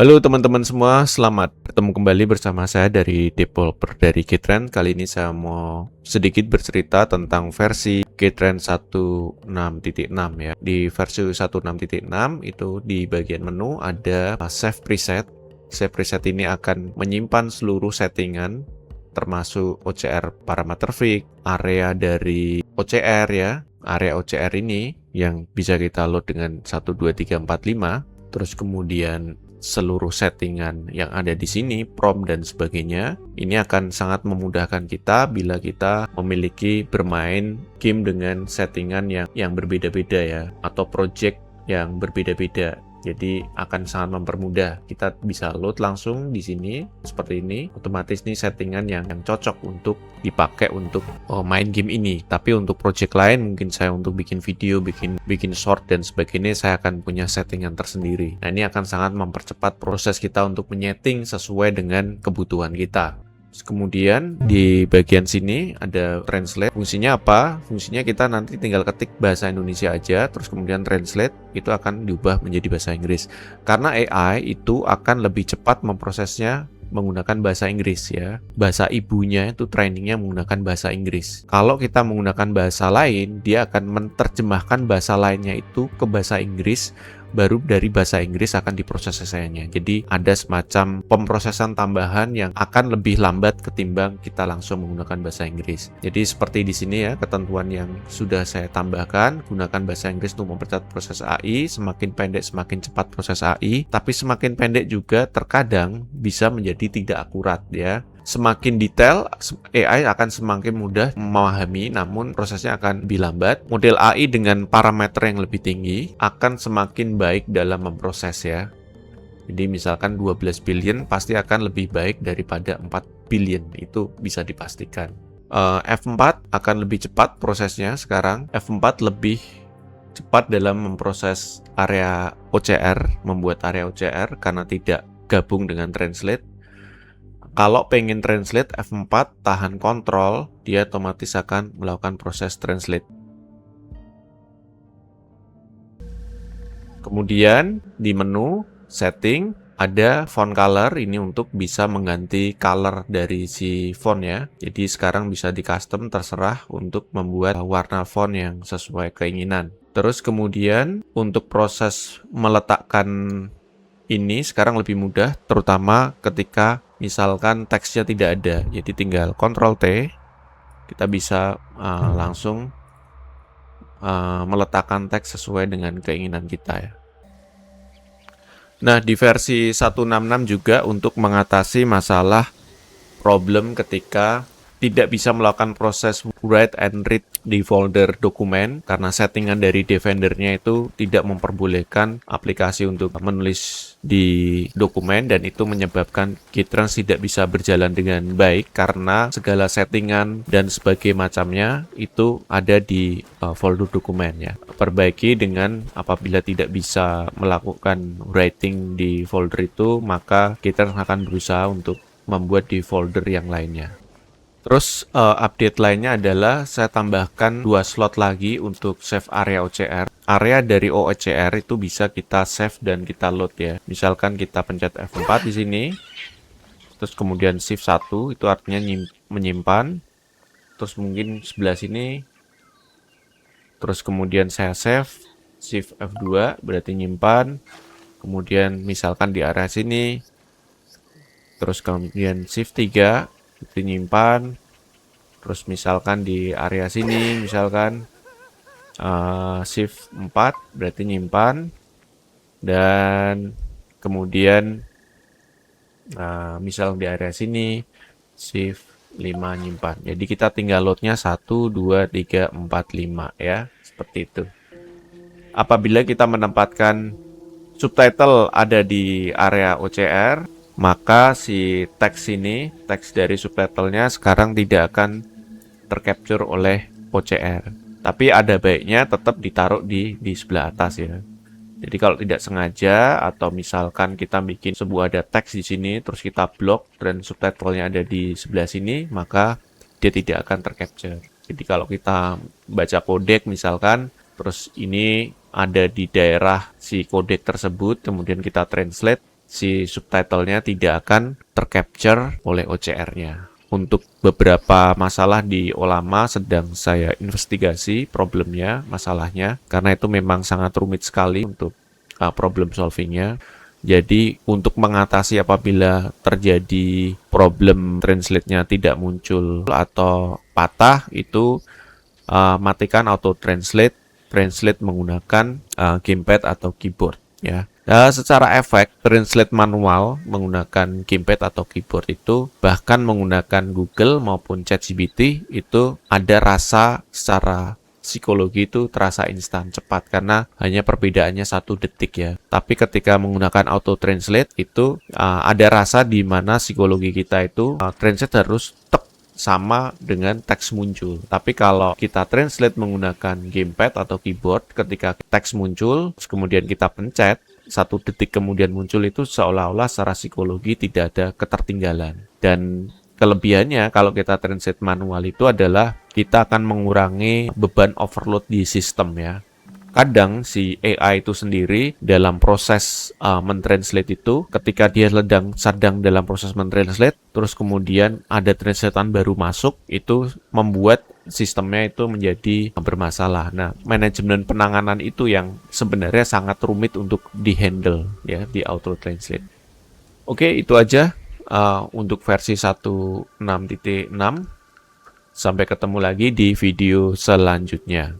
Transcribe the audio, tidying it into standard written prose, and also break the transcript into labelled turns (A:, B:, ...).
A: Halo teman-teman semua, selamat bertemu kembali bersama saya dari developer dari Gtrend. Kali ini saya mau sedikit bercerita tentang versi Gtrend 16.6 ya. Di versi 16.6 itu di bagian menu ada save preset. Save preset ini akan menyimpan seluruh settingan termasuk OCR parameter fix, area dari OCR ya. Area OCR ini yang bisa kita load dengan 1, 2, 3, 4, 5. Terus kemudian seluruh settingan yang ada di sini, prompt dan sebagainya, ini akan sangat memudahkan kita bila kita memiliki bermain game dengan settingan yang berbeda-beda ya, atau project yang berbeda-beda. Jadi akan sangat mempermudah. Kita bisa load langsung di sini seperti ini. Otomatis nih settingan yang cocok untuk dipakai untuk main game ini. Tapi untuk project lain mungkin saya untuk bikin video, bikin short dan sebagainya saya akan punya settingan tersendiri. Nah, ini akan sangat mempercepat proses kita untuk menyeting sesuai dengan kebutuhan kita. Kemudian di bagian sini ada translate. Fungsinya apa? Fungsinya kita nanti tinggal ketik bahasa Indonesia aja, terus kemudian translate itu akan diubah menjadi bahasa Inggris. Karena AI itu akan lebih cepat memprosesnya menggunakan bahasa Inggris ya. Bahasa ibunya itu trainingnya menggunakan bahasa Inggris. Kalau kita menggunakan bahasa lain, dia akan menerjemahkan bahasa lainnya itu ke bahasa Inggris, baru dari bahasa Inggris akan diproses esainya. Jadi ada semacam pemrosesan tambahan yang akan lebih lambat ketimbang kita langsung menggunakan bahasa Inggris. Jadi seperti di sini ya, ketentuan yang sudah saya tambahkan, gunakan bahasa Inggris untuk mempercepat proses AI, semakin pendek semakin cepat proses AI, tapi semakin pendek juga terkadang bisa menjadi tidak akurat ya. Semakin detail, AI akan semakin mudah memahami, namun prosesnya akan lebih lambat. Model AI dengan parameter yang lebih tinggi akan semakin baik dalam memproses ya. Jadi misalkan 12 billion pasti akan lebih baik daripada 4 billion, itu bisa dipastikan. F4 akan lebih cepat prosesnya sekarang. F4 lebih cepat dalam memproses area OCR, membuat area OCR karena tidak gabung dengan translate. Kalau pengen translate F4 tahan kontrol, dia otomatis akan melakukan proses translate. Kemudian di menu setting ada font color, ini untuk bisa mengganti color dari si font ya. Jadi sekarang bisa di custom, terserah untuk membuat warna font yang sesuai keinginan. Terus kemudian untuk proses meletakkan ini sekarang lebih mudah, terutama ketika misalkan teksnya tidak ada. Jadi tinggal Ctrl T, kita bisa langsung meletakkan teks sesuai dengan keinginan kita ya. Nah, di versi 166 juga untuk mengatasi masalah problem ketika tidak bisa melakukan proses write and read di folder dokumen karena settingan dari Defender-nya itu tidak memperbolehkan aplikasi untuk menulis di dokumen, dan itu menyebabkan Gtrend tidak bisa berjalan dengan baik karena segala settingan dan sebagainya macamnya itu ada di folder dokumen ya. Perbaiki dengan apabila tidak bisa melakukan writing di folder itu, maka Gtrend akan berusaha untuk membuat di folder yang lainnya. Terus update lainnya adalah saya tambahkan 2 slot lagi untuk save area OCR. Area dari OCR itu bisa kita save dan kita load ya. Misalkan kita pencet F4 di sini, terus kemudian shift 1 itu artinya menyimpan. Terus mungkin sebelah sini, terus kemudian saya save, shift F2 berarti nyimpan. Kemudian misalkan di area sini, terus kemudian shift 3 itu nyimpan. Terus misalkan di area sini, misalkan shift 4 berarti nyimpan. Dan kemudian misal di area sini shift 5 nyimpan. Jadi kita tinggal loadnya 1, 2, 3, 4, 5 ya, seperti itu. Apabila kita menempatkan subtitle ada di area OCR, maka si teks ini, teks dari subtitlenya sekarang tidak akan tercapture oleh OCR. Tapi ada baiknya tetap ditaruh di sebelah atas ya. Jadi kalau tidak sengaja atau misalkan kita bikin sebuah ada teks di sini terus kita blok dan subtitlenya ada di sebelah sini, maka dia tidak akan tercapture. Jadi kalau kita baca kodek misalkan, terus ini ada di daerah si kodek tersebut, kemudian kita translate, si subtitlenya tidak akan tercapture oleh OCR-nya. Untuk beberapa masalah di Ollama sedang saya investigasi problemnya, masalahnya, karena itu memang sangat rumit sekali untuk problem solvingnya. Jadi untuk mengatasi apabila terjadi problem translate-nya tidak muncul atau patah, itu matikan auto translate, translate menggunakan gamepad atau keyboard ya. Secara efek translate manual menggunakan gamepad atau keyboard itu, bahkan menggunakan Google maupun ChatGPT, itu ada rasa secara psikologi itu terasa instan cepat karena hanya perbedaannya 1 detik ya. Tapi ketika menggunakan auto translate itu ada rasa di mana psikologi kita itu translate harus sama dengan teks muncul. Tapi kalau kita translate menggunakan gamepad atau keyboard, ketika teks muncul kemudian kita pencet, 1 detik kemudian muncul, itu seolah-olah secara psikologi tidak ada ketertinggalan. Dan kelebihannya kalau kita translate manual itu adalah kita akan mengurangi beban overload di sistem ya. Kadang si AI itu sendiri dalam proses mentranslate itu, ketika dia sedang dalam proses mentranslate, terus kemudian ada translatean baru masuk, itu membuat sistemnya itu menjadi bermasalah. Nah, manajemen penanganan itu yang sebenarnya sangat rumit untuk dihandle ya di auto translate. Oke, itu aja untuk versi 1.6.6. Sampai ketemu lagi di video selanjutnya.